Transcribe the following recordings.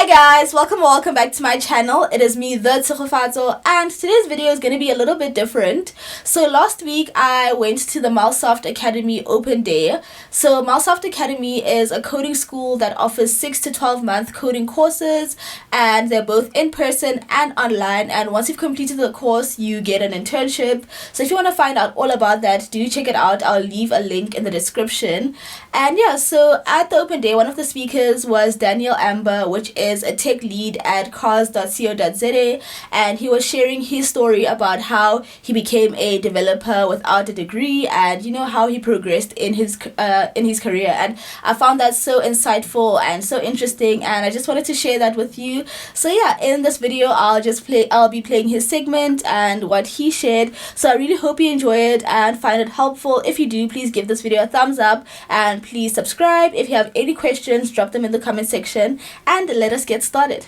Hi guys, welcome back to my channel. It is me, the Tsogofatso, and today's video is going to be a little bit different. So last week I went to the Melsoft Academy open day. So Melsoft Academy is a coding school that offers 6 to 12 month coding courses, and they're both in person and online, and once you've completed the course you get an internship. So if you want to find out all about that, do check it out. I'll leave a link in the description. And yeah, so at the open day, one of the speakers was Daniel Amber, which is a tech lead at cars.co.za, and he was sharing his story about how he became a developer without a degree, and how he progressed in his career. And I found that so insightful and so interesting, and I just wanted to share that with you. So yeah, in this video I'll be playing his segment and what he shared. So I really hope you enjoy it and find it helpful. If you do, please give this video a thumbs up and please subscribe. If you have any questions, drop them in the comment section, and let us get started.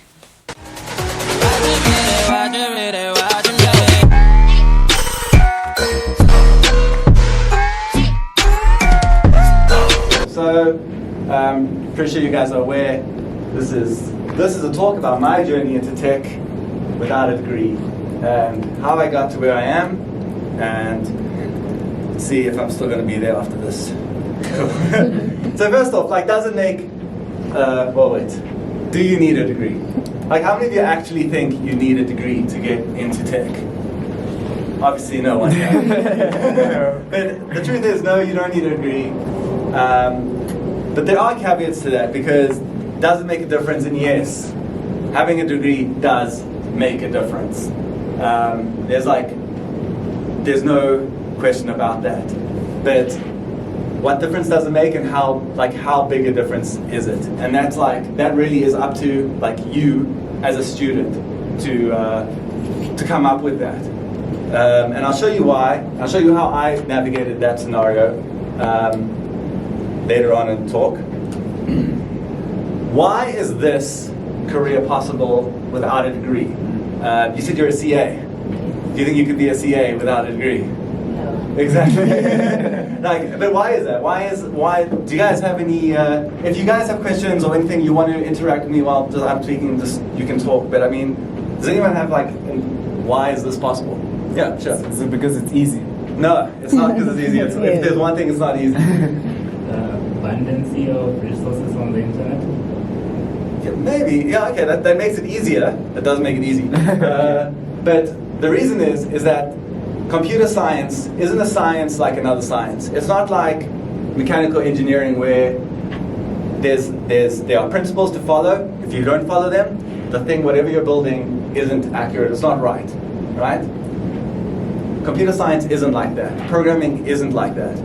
So, pretty sure you guys are aware, this is a talk about my journey into tech without a degree, and how I got to where I am, and see if I'm still going to be there after this. So first off, does it make, do you need a degree? How many of you actually think you need a degree to get into tech? Obviously no one can. But the truth is, no, you don't need a degree. But there are caveats to that, because does it make a difference? And yes, having a degree does make a difference. There's no question about that. But what difference does it make, and how big a difference is it? And that really is up to you as a student to come up with that. And I'll show you why. I'll show you how I navigated that scenario later on in the talk. Why is this career possible without a degree? You said you're a CA. Do you think you could be a CA without a degree? No. Exactly. But why is that? Why? Do you guys have any? If you guys have questions or anything you want to interact with me while I'm speaking, you can talk. But does anyone have why is this possible? Yeah, sure. Is it because it's easy? No, it's not because it's easy. If there's one thing, it's not easy. Abundance of resources on the internet? Yeah, maybe. Yeah, okay, that makes it easier. That does make it easy. But the reason is that computer science isn't a science like another science. It's not like mechanical engineering, where there are principles to follow. If you don't follow them, whatever you're building isn't accurate. It's not right. Right? Computer science isn't like that. Programming isn't like that.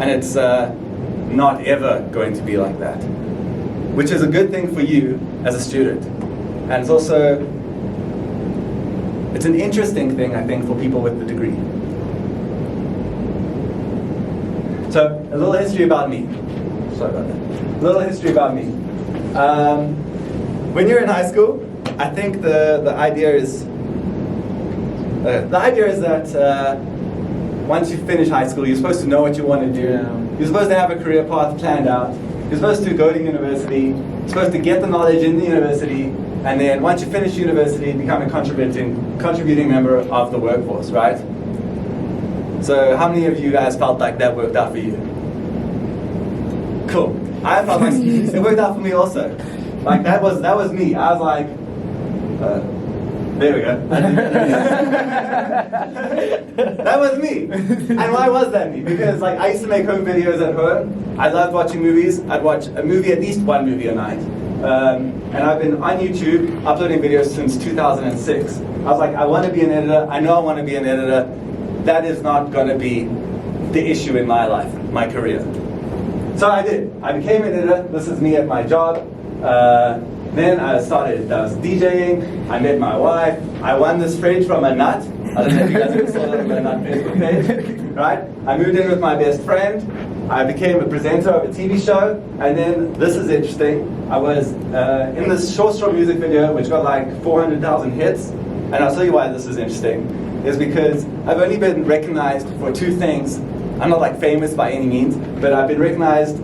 And it's not ever going to be like that. Which is a good thing for you as a student. And it's an interesting thing, I think, for people with the degree. So, a little history about me. Sorry about that. A little history about me. When you're in high school, I think the idea is that once you finish high school, you're supposed to know what you want to do. Yeah. You're supposed to have a career path planned out. You're supposed to go to university. You're supposed to get the knowledge in the university, and then once you finish university, become a contributing member of the workforce, right? So how many of you guys felt like that worked out for you? Cool. I felt like it worked out for me also. That was me. I was like, there we go. That was me. And why was that me? Because I used to make home videos at home. I loved watching movies. I'd watch at least one movie a night. And I've been on YouTube uploading videos since 2006. I was like, I want to be an editor. I know I want to be an editor. That is not going to be the issue in my life, my career. So I did. I became an editor. This is me at my job. Then I was DJing, I met my wife, I won this fridge from a nut. I don't know if you guys ever saw that on my nut Facebook page, right? I moved in with my best friend, I became a presenter of a TV show, and then, this is interesting, I was in this short music video which got 400,000 hits, and I'll tell you why this is interesting, is because I've only been recognized for two things. I'm not famous by any means, but I've been recognized,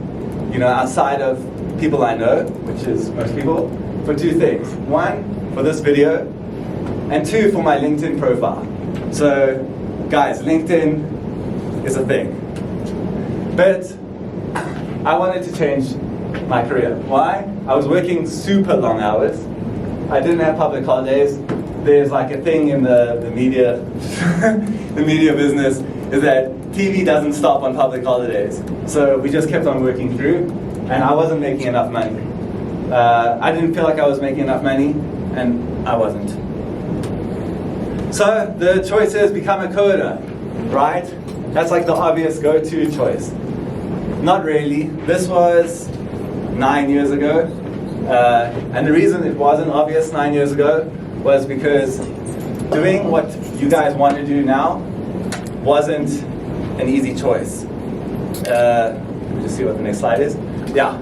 outside of people I know, which is most people, for two things. One, for this video, and two, for my LinkedIn profile. So, guys, LinkedIn is a thing. But I wanted to change my career. Why? I was working super long hours. I didn't have public holidays. There's like a thing in the media, the media business, is that TV doesn't stop on public holidays. So we just kept on working through, and I wasn't making enough money. I didn't feel like I was making enough money, and I wasn't. So the choice is become a coder, right? That's like the obvious go-to choice. Not really. This was 9 years ago. And the reason it wasn't obvious 9 years ago was because doing what you guys want to do now wasn't an easy choice. Let me just see what the next slide is. Yeah,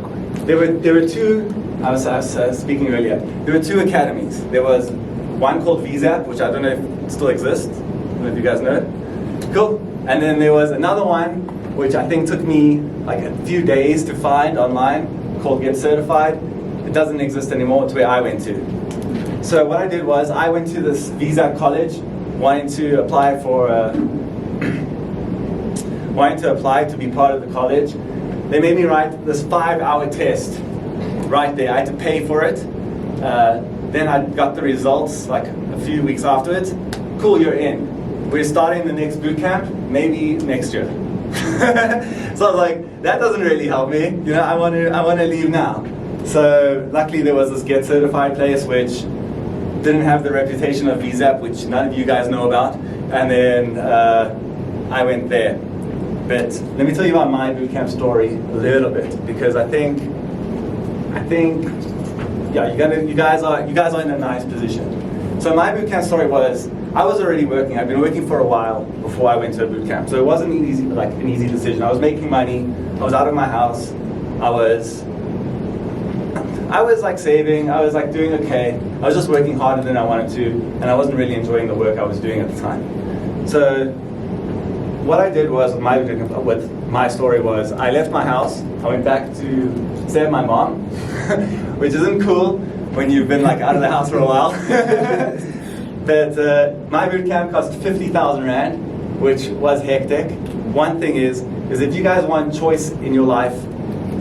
there were two, I was speaking earlier, there were two academies. There was one called VZAP, which I don't know if it still exists. I don't know if you guys know it. Cool. And then there was another one, which I think took me like a few days to find online, called Get Certified. It doesn't exist anymore. It's where I went to. So what I did was I went to this VZAP college, wanting to apply to be part of the college. They made me write this 5-hour test right there. I had to pay for it. Then I got the results like a few weeks afterwards. Cool, you're in. We're starting the next boot camp, maybe next year. So I was like, that doesn't really help me. You know, I want to leave now. So luckily there was this Get Certified place which didn't have the reputation of VZAP, which none of you guys know about. And then I went there. But let me tell you about my bootcamp story a little bit, because I think, yeah, you guys are in a nice position. So my bootcamp story was, I was already working. I'd been working for a while before I went to a bootcamp. So it wasn't an easy decision. I was making money. I was out of my house. I was like saving. I was like doing okay. I was just working harder than I wanted to, and I wasn't really enjoying the work I was doing at the time. So what I did was, with my story was, I left my house. I went back to stay with my mom, which isn't cool when you've been like out of the house for a while. But my boot camp cost 50,000 Rand, which was hectic. One thing is if you guys want choice in your life,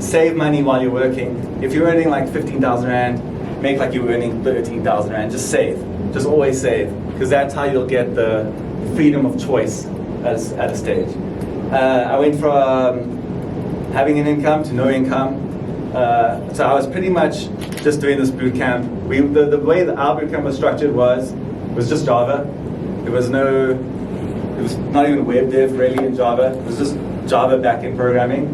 save money while you're working. If you're earning like 15,000 Rand, make like you're earning 13,000 Rand. Just save. Just always save, because that's how you'll get the freedom of choice at a stage. I went from having an income to no income. So I was pretty much just doing this boot camp. The way that our boot camp was structured was just Java. It was not even web dev really in Java. It was just Java backend programming.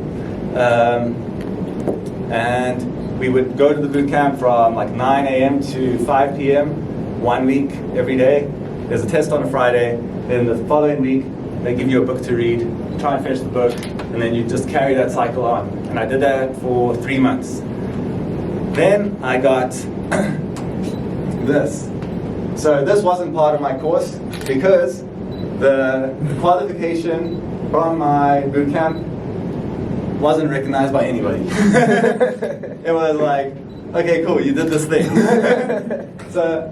And we would go to the boot camp from like 9 a.m. to 5 p.m. 1 week every day. There's a test on a Friday. Then the following week, they give you a book to read, try and finish the book, and then you just carry that cycle on. And I did that for 3 months. Then I got this. So this wasn't part of my course because the qualification from my boot camp wasn't recognized by anybody. It was like, okay, cool, you did this thing. So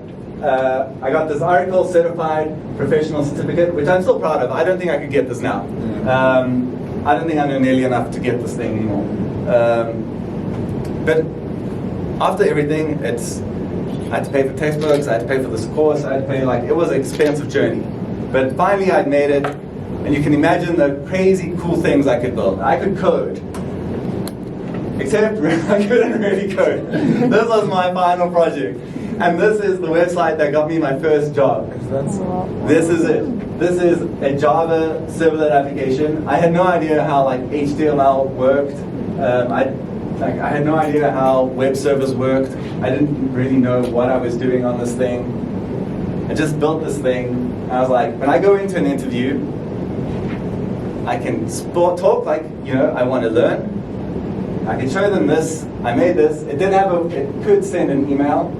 I got this Oracle Certified Professional Certificate, which I'm still proud of. I don't think I could get this now. I don't think I know nearly enough to get this thing anymore. But after everything, I had to pay for textbooks, I had to pay for this course, I had to pay, it was an expensive journey. But finally I'd made it, and you can imagine the crazy cool things I could build. I could code. Except I couldn't really code. This was my final project. And this is the website that got me my first job. This is it. This is a Java servlet application. I had no idea how HTML worked. I had no idea how web servers worked. I didn't really know what I was doing on this thing. I just built this thing. I was like, when I go into an interview, I can talk like, I want to learn. I can show them this. I made this. It could send an email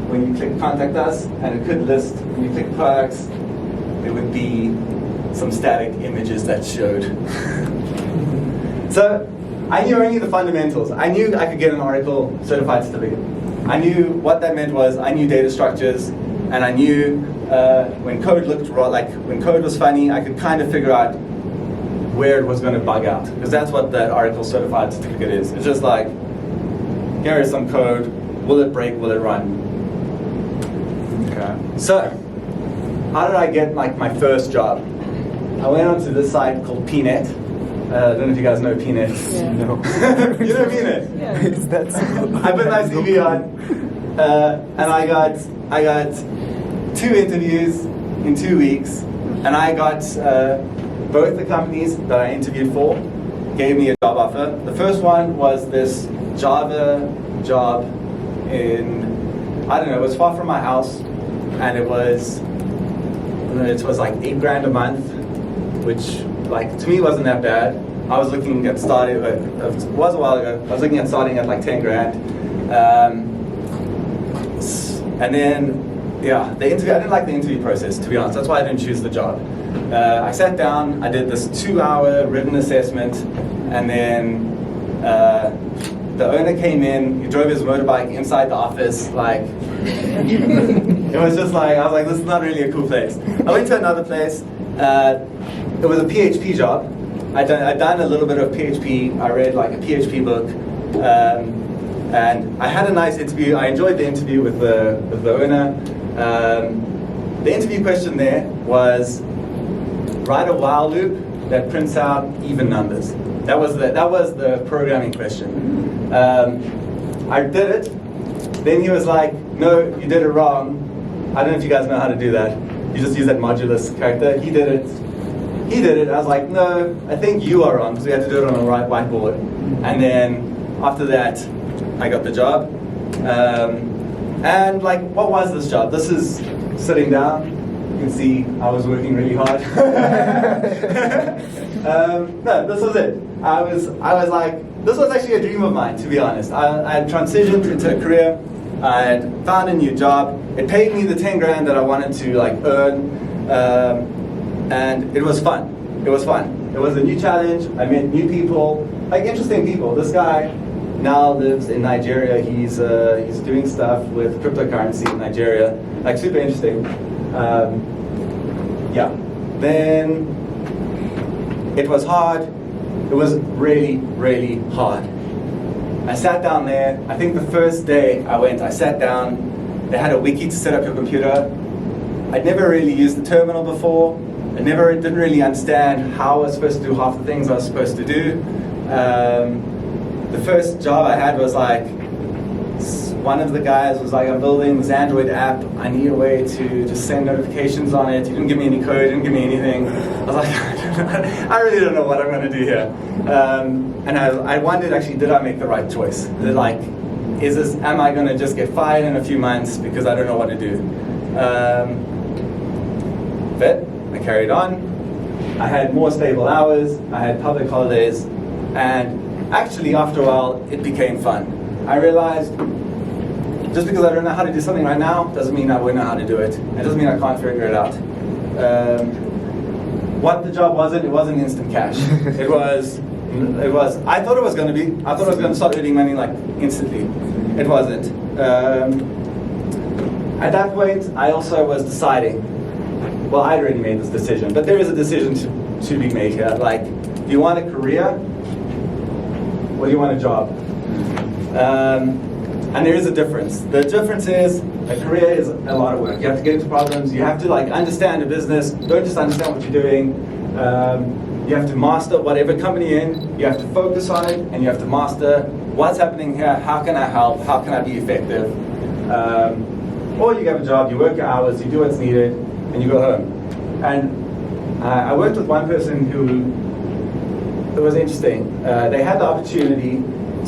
when you click contact us, and it could list, when you click products, there would be some static images that showed. So I knew only the fundamentals. I knew I could get an Oracle certified certificate. I knew what that meant was I knew data structures, and I knew when code looked when code was funny, I could kind of figure out where it was going to bug out, because that's what that Oracle Certified Certificate is. It's just like, here is some code, will it break, will it run? Okay. So, how did I get like my first job? I went onto this site called PNet. I don't know if you guys know PNet. Yeah. No. You know PNet? Yeah. Is that so? I put my CV on, and I got 2 interviews in 2 weeks, and I got both the companies that I interviewed for gave me a job offer. The first one was this Java job in, I don't know, it was far from my house, and it was like $8,000 a month, which like to me wasn't that bad. I was looking at starting, it was a while ago, I was looking at starting at like 10 grand. And then, yeah, the interview, I didn't like the interview process, to be honest. That's why I didn't choose the job. I sat down, I did this 2-hour written assessment, and then the owner came in, he drove his motorbike inside the office, like, it was just like, I was like, this is not really a cool place. I went to another place, it was a PHP job. I'd done a little bit of PHP, I read like a PHP book, and I had a nice interview. I enjoyed the interview with the owner. The interview question there was, write a while loop that prints out even numbers. That was the programming question. I did it. Then he was like, no, you did it wrong. I don't know if you guys know how to do that. You just use that modulus character. He did it. I was like, no, I think you are wrong, because we had to do it on a whiteboard. And then after that, I got the job. And like, what was this job? This is sitting down. You can see I was working really hard. No, this was it. I was like, this was actually a dream of mine, to be honest. I had transitioned into a career. I had found a new job. It paid me the 10 grand that I wanted to like earn, and it was fun. It was fun. It was a new challenge. I met new people, like interesting people. This guy now lives in Nigeria. He's doing stuff with cryptocurrency in Nigeria, like super interesting. Yeah. Then it was hard. It was really, really hard. I sat down there. I think the first day I sat down. They had a wiki to set up your computer. I'd never really used the terminal before. I didn't really understand how I was supposed to do half the things I was supposed to do. The first job I had was like, one of the guys was like, I'm building this Android app. I need a way to just send notifications on it. He didn't give me any code, didn't give me anything. I was like, I really don't know what I'm going to do here. And I wondered, actually, did I make the right choice? Like, am I going to just get fired in a few months because I don't know what to do? But I carried on. I had more stable hours. I had public holidays. And actually, after a while, it became fun. I realized, just because I don't know how to do something right now, doesn't mean I won't know how to do it. It doesn't mean I can't figure it out. What the job wasn't, it wasn't instant cash. It was, I thought it was going to be. I thought I was going to start earning money like instantly. It wasn't. At that point, I also was deciding, well, I'd already made this decision, but there is a decision to be made here. Like, do you want a career, or do you want a job? And there is a difference. The difference is, a career is a lot of work. You have to get into problems. You have to like understand the business. Don't just understand what you're doing. You have to master whatever company you're in. You have to focus on it, and you have to master what's happening here. How can I help? How can I be effective? Or you have a job. You work your hours. You do what's needed, and you go home. And I worked with one person it was interesting. They had the opportunity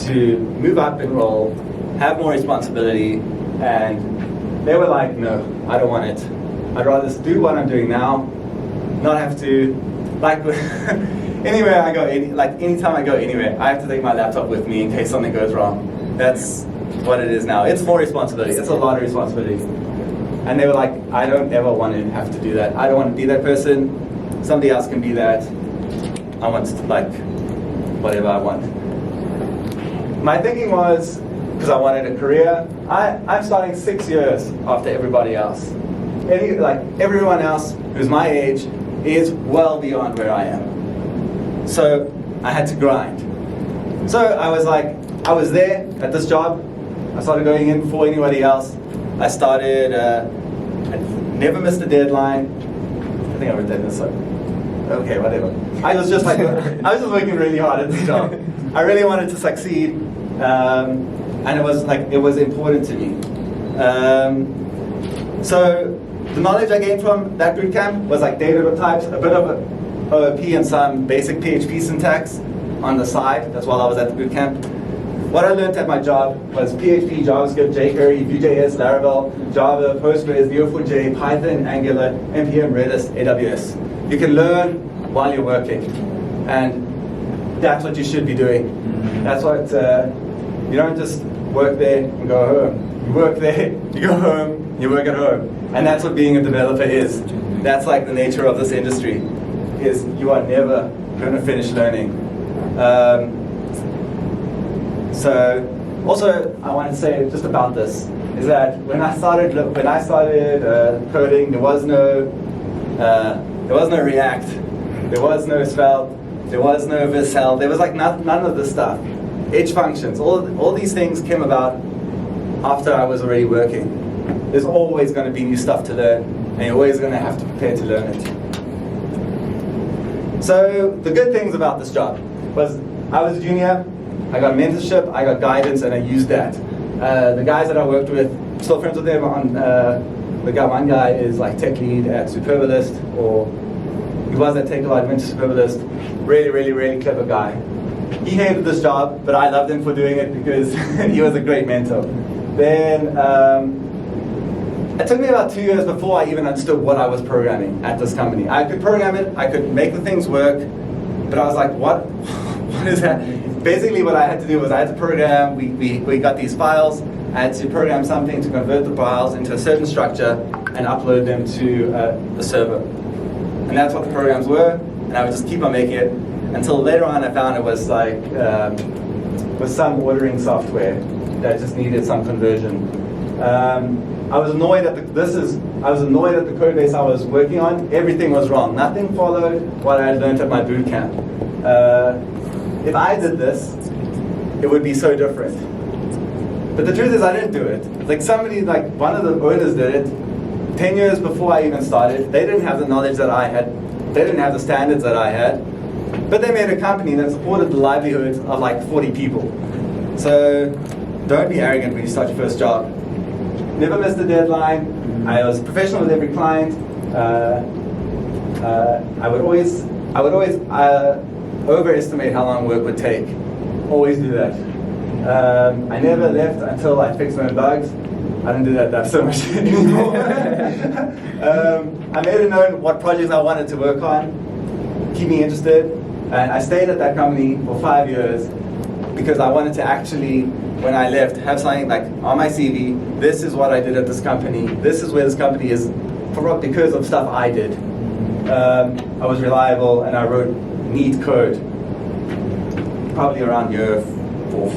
to move up in role, have more responsibility, and they were like, no, I don't want it. I'd rather just do what I'm doing now, not have to, like, anywhere I go, anytime I go anywhere, I have to take my laptop with me in case something goes wrong. That's what it is now. It's more responsibility. It's a lot of responsibility. And they were like, I don't ever want to have to do that. I don't want to be that person. Somebody else can be that. I want to, like, whatever I want. My thinking was, because I wanted a career. I'm starting 6 years after everybody else. Everyone else who's my age is well beyond where I am. So I had to grind. So I was there at this job. I started going in before anybody else. I started, I never missed a deadline. I think I wrote that in this one. Okay, whatever. I was just working really hard at this job. I really wanted to succeed, and it was important to me. So the knowledge I gained from that bootcamp was like data types, a bit of OOP and some basic PHP syntax on the side. That's while I was at the bootcamp. What I learned at my job was PHP, JavaScript, jQuery, Vue.js, Laravel, Java, Postgres, Neo4j, Python, Angular, NPM, Redis, AWS. You can learn while you're working, and that's what you should be doing. That's what, you don't just work there and go home. You work there, you go home, you work at home. And that's what being a developer is. That's like the nature of this industry, is you are never going to finish learning. So also I want to say just about this is that when I started coding, there was no React, there was no Svelte, there was no Vercel, there was like none of this stuff. Edge functions, all these things came about after I was already working. There's always going to be new stuff to learn, and you're always going to have to prepare to learn it. So the good things about this job was I was a junior, I got mentorship, I got guidance, and I used that. The guys that I worked with, still friends with them. One guy is like tech lead at Superbalist, or he was at Tech Lead, went to Superbalist. Really, really, really clever guy. He hated this job, but I loved him for doing it because he was a great mentor. Then it took me about 2 years before I even understood what I was programming at this company. I could program it, I could make the things work, but I was like, what is that? Basically what I had to do was I had to program, we got these files, I had to program something to convert the files into a certain structure and upload them to a server. And that's what the programs were, and I would just keep on making it until later on I found it was like, was some ordering software that just needed some conversion. I was annoyed at the code base I was working on. Everything was wrong. Nothing followed what I had learned at my boot camp. If I did this, it would be so different. But the truth is I didn't do it. Like one of the owners did it 10 years before I even started. They didn't have the knowledge that I had. They didn't have the standards that I had. But they made a company that supported the livelihoods of like 40 people. So don't be arrogant when you start your first job. Never missed a deadline. I was professional with every client. I would always overestimate how long work would take. Always do that. I never left until I fixed my bugs. I don't do that so much anymore. I made it known what projects I wanted to work on, keep me interested, and I stayed at that company for 5 years because I wanted to actually, when I left, have something like on my CV, this is what I did at this company, this is where this company is, because of stuff I did. I was reliable and I wrote neat code, probably around year 4.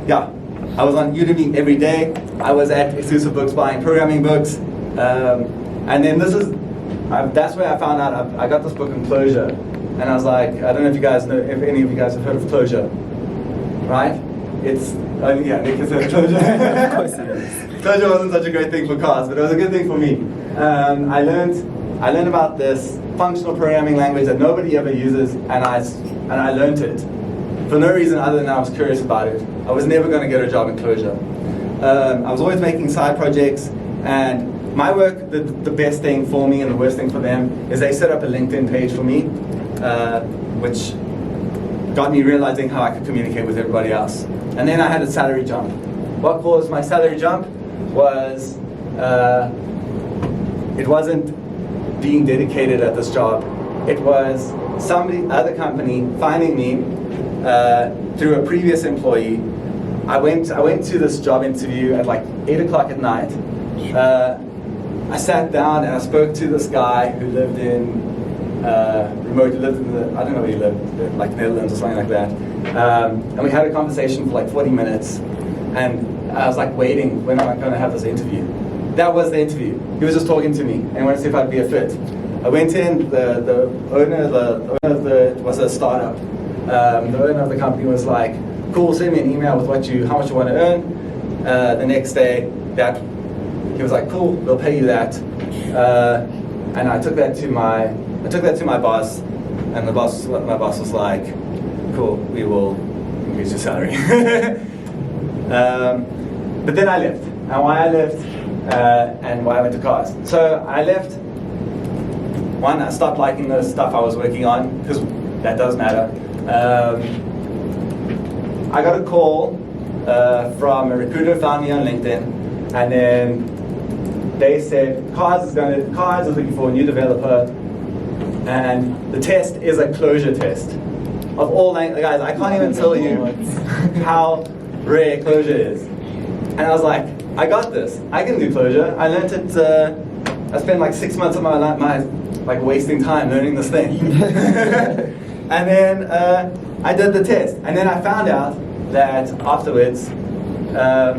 Yeah, I was on Udemy every day. I was at Exclusive Books buying programming books. And then that's where I found out I got this book in Clojure. And I was like, I don't know if you guys know, if any of you guys have heard of Clojure, right? Yeah, Nick has heard of Clojure. Of course it is. Clojure wasn't such a great thing for cars, but it was a good thing for me. I learned about this functional programming language that nobody ever uses, and I learned it for no reason other than I was curious about it. I was never going to get a job in Clojure. I was always making side projects, and my work, the best thing for me and the worst thing for them is they set up a LinkedIn page for me, which got me realizing how I could communicate with everybody else. And then I had a salary jump. What caused my salary jump was it wasn't being dedicated at this job. It was other company finding me through a previous employee. I went to this job interview at like 8 o'clock at night. I sat down and I spoke to this guy who lived in I don't know where he lived, like Netherlands or something like that. And we had a conversation for like 40 minutes. And I was like waiting, when am I going to have this interview? That was the interview. He was just talking to me and wanted to see if I'd be a fit. I went in, the owner of the was a startup. The owner of the company was like, cool, send me an email with how much you want to earn. The next day, he was like, cool, we'll pay you that. And I took that to my boss, and my boss was like, cool, we will increase your salary. But then I left, and why I left, and why I went to cars. So I left. One, I stopped liking the stuff I was working on, because that does matter. I got a call from a recruiter, found me on LinkedIn, and then they said Cars is looking for a new developer, and the test is a closure test. Of all guys, I can't even tell you how rare closure is. And I was like, I got this. I can do closure. I learned it. I spent like 6 months of my life like wasting time learning this thing. And then I did the test, and then I found out that afterwards, I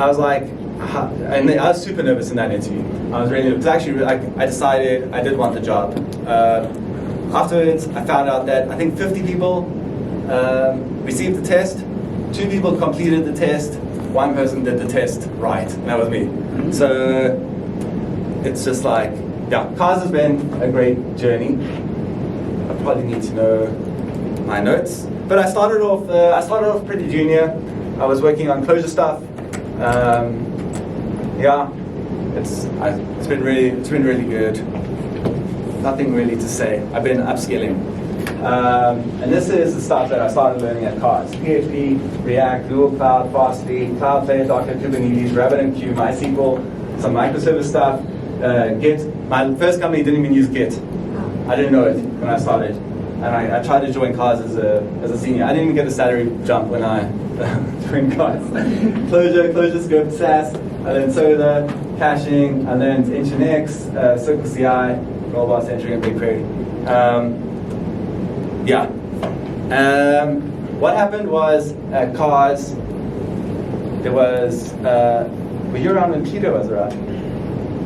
was like, and I was super nervous in that interview. It was actually, I decided I did want the job. Afterwards, I found out that I think 50 people received the test, 2 people completed the test, 1 person did the test right, and that was me. So it's just like, yeah, Cars has been a great journey. I probably need to know my notes, but I started off pretty junior. I was working on closure stuff. Yeah, it's been really good. Nothing really to say. I've been upskilling. And this is the stuff that I started learning at Cars. PHP, React, Google Cloud, Fastly, Cloudflare, Docker, Kubernetes, RabbitMQ, MySQL, some microservice stuff, Git. My first company didn't even use Git. I didn't know it when I started. And I tried to join Cars as a senior. I didn't even get a salary jump when I joined Cars. Closure script, SAS, I learned Soda, caching, I learned Nginx, Circle CI, Rollbar centering and BigQuery. What happened was at Cars, there was, were you around when Peter was around?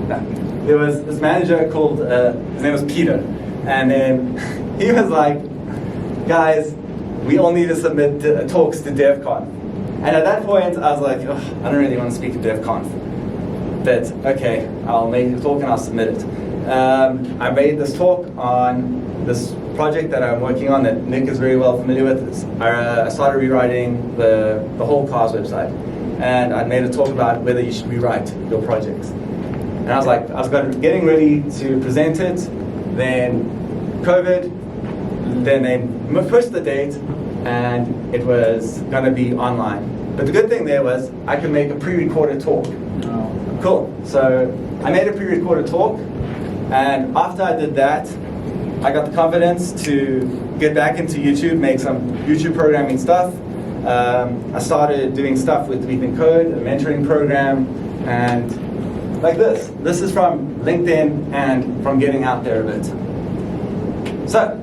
No. There was this manager called, his name was Peter, and then he was like, guys, we all need to submit talks to DevCon. And at that point, I was like, I don't really want to speak at DevCon. But okay, I'll make a talk and I'll submit it. I made this talk on this project that I'm working on that Nick is very well familiar with. I started rewriting the whole Cars website. And I made a talk about whether you should rewrite your projects. And I was getting ready to present it, then COVID, then they pushed the date, and it was going to be online. But the good thing there was I could make a pre-recorded talk. Oh. Cool. So I made a pre-recorded talk, and after I did that, I got the confidence to get back into YouTube, make some YouTube programming stuff. I started doing stuff with Leap in Code, a mentoring program, and like this. This is from LinkedIn and from getting out there a bit. So,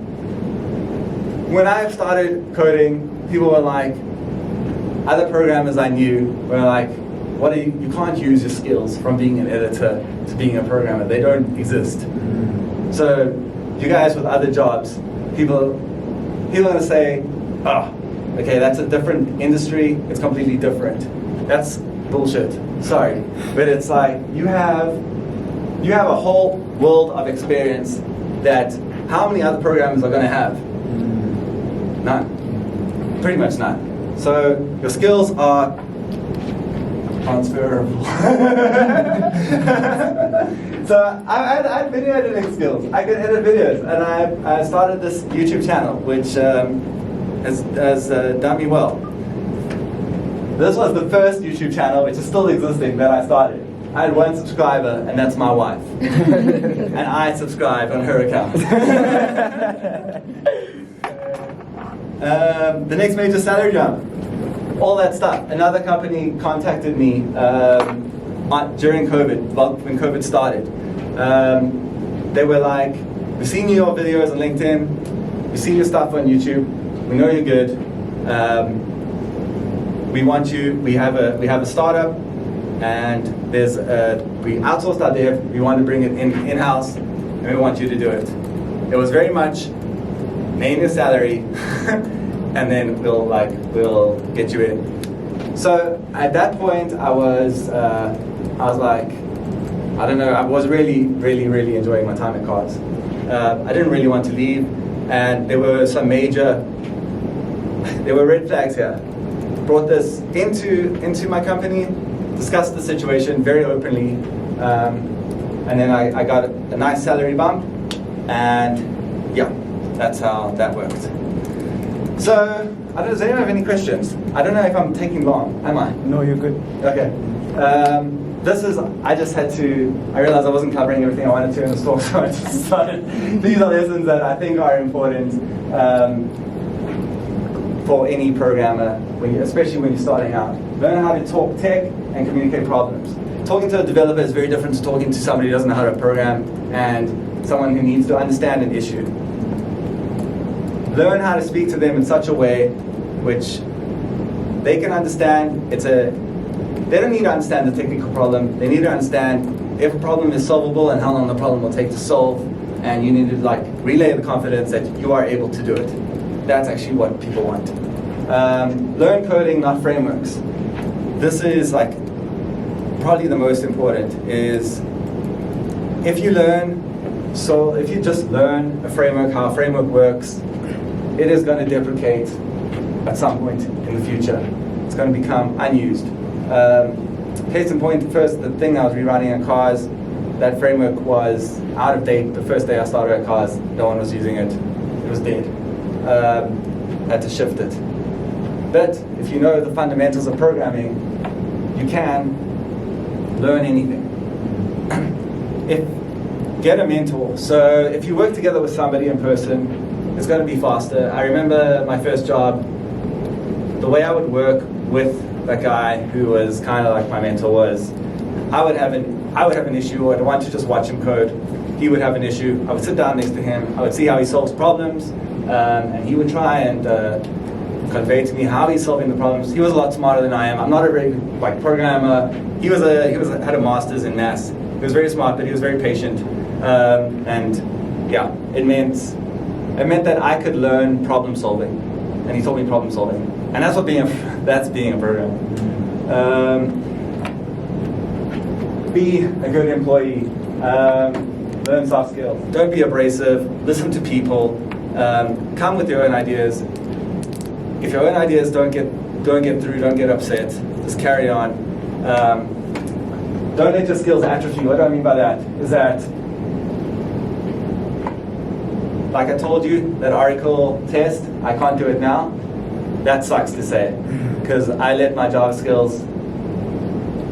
when I started coding, people were like, other programmers I knew were like, you can't use your skills from being an editor to being a programmer. They don't exist. So, you guys with other jobs, people are going to say, oh, okay, that's a different industry, it's completely different. That's bullshit, sorry. But it's like, you have a whole world of experience that how many other programmers are going to have? None. Pretty much none. So your skills are transferable. So I had video editing skills. I could edit videos, and I started this YouTube channel, which has done me well. This was the first YouTube channel, which is still existing, that I started. I had 1 subscriber, and that's my wife. And I subscribed on her account. The next major salary jump. All that stuff. Another company contacted me during COVID, when COVID started. They were like, we've seen your videos on LinkedIn, we've seen your stuff on YouTube, we know you're good. We want you. We have a startup, and we outsourced our dev. We want to bring it in-house, and we want you to do it. It was very much name your salary, and then we'll get you in. So at that point, I was like, I don't know. I was really enjoying my time at Cars. I didn't really want to leave, and there were red flags here. Brought this into my company, discussed the situation very openly, and then I got a nice salary bump, and yeah, that's how that worked. So, does anyone have any questions? I don't know if I'm taking long, am I? No, you're good. Okay. I realized I wasn't covering everything I wanted to in the talk, so I just started. These are lessons that I think are important for any programmer, especially when you're starting out. Learn how to talk tech and communicate problems. Talking to a developer is very different to talking to somebody who doesn't know how to program and someone who needs to understand an issue. Learn how to speak to them in such a way which they can understand. They don't need to understand the technical problem. They need to understand if a problem is solvable and how long the problem will take to solve. And you need to relay the confidence that you are able to do it. That's actually what people want. Learn coding, not frameworks. This is probably the most important. Is if you just learn a framework, how a framework works, it is going to deprecate at some point in the future. It's going to become unused. Case in point, the thing I was rewriting at Cars, that framework was out of date. The first day I started at Cars, no one was using it. It was dead. Had to shift it. But if you know the fundamentals of programming, you can learn anything. Get a mentor. So if you work together with somebody in person, it's going to be faster. I remember my first job, the way I would work with that guy who was kind of like my mentor was, I would have an issue, I'd want to just watch him code. He would have an issue, I would sit down next to him, I would see how he solves problems, and he would try and convey to me how he's solving the problems. He was a lot smarter than I am. I'm not a very good programmer. He had a master's in maths. He was very smart, but he was very patient, and yeah, it meant that I could learn problem solving, and he taught me problem solving, and that's being a programmer. Be a good employee. Learn soft skills. Don't be abrasive. Listen to people. Come with your own ideas. If your own ideas don't get through, don't get upset. Just carry on. Don't let your skills atrophy. What do I mean by that? Is that, like I told you, that Oracle test, I can't do it now. That sucks to say, because I let my Java skills.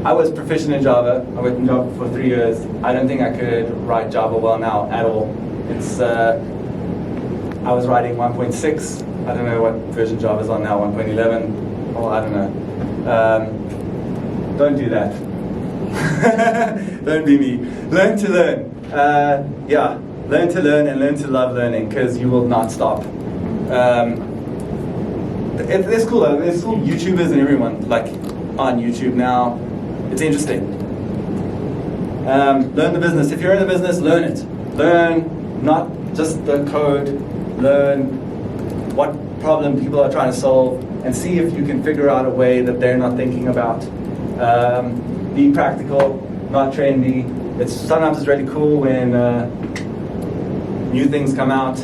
I was proficient in Java. I worked in Java for 3 years. I don't think I could write Java well now at all. I was writing 1.6. I don't know what version Java's on now, 1.11. Well, I don't know. Don't do that. Don't be me. Learn to learn. Learn to learn and learn to love learning, because you will not stop. It's cool though. There's cool YouTubers and everyone on YouTube now. It's interesting. Learn the business. If you're in the business, learn it. Learn not just the code. Learn what problem people are trying to solve, and see if you can figure out a way that they're not thinking about. Be practical, not trendy. Sometimes it's really cool when new things come out.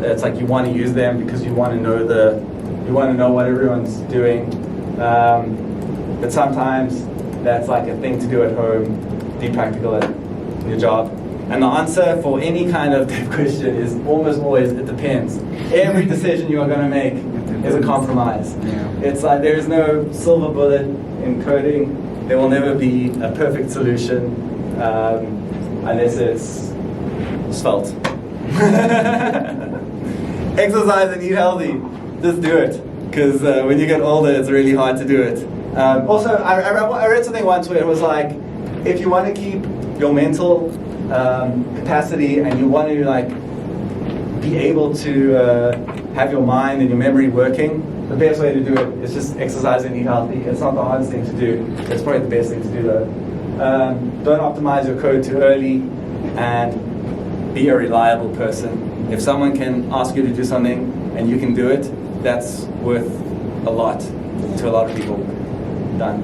It's like you want to use them because you want to know what everyone's doing. But sometimes that's like a thing to do at home. Be practical at your job. And the answer for any kind of dev question is almost always, it depends. Every decision you are going to make is a compromise. Yeah. It's like there is no silver bullet in coding. There will never be a perfect solution unless it's svelte. Exercise and eat healthy. Just do it. Because when you get older, it's really hard to do it. Also, I read something once where it was like, if you want to keep your mental capacity and you want to be able to have your mind and your memory working, the best way to do it is just exercise and eat healthy. It's not the hardest thing to do. It's probably the best thing to do though. Don't optimize your code too early, and be a reliable person. If someone can ask you to do something and you can do it, that's worth a lot to a lot of people. Done.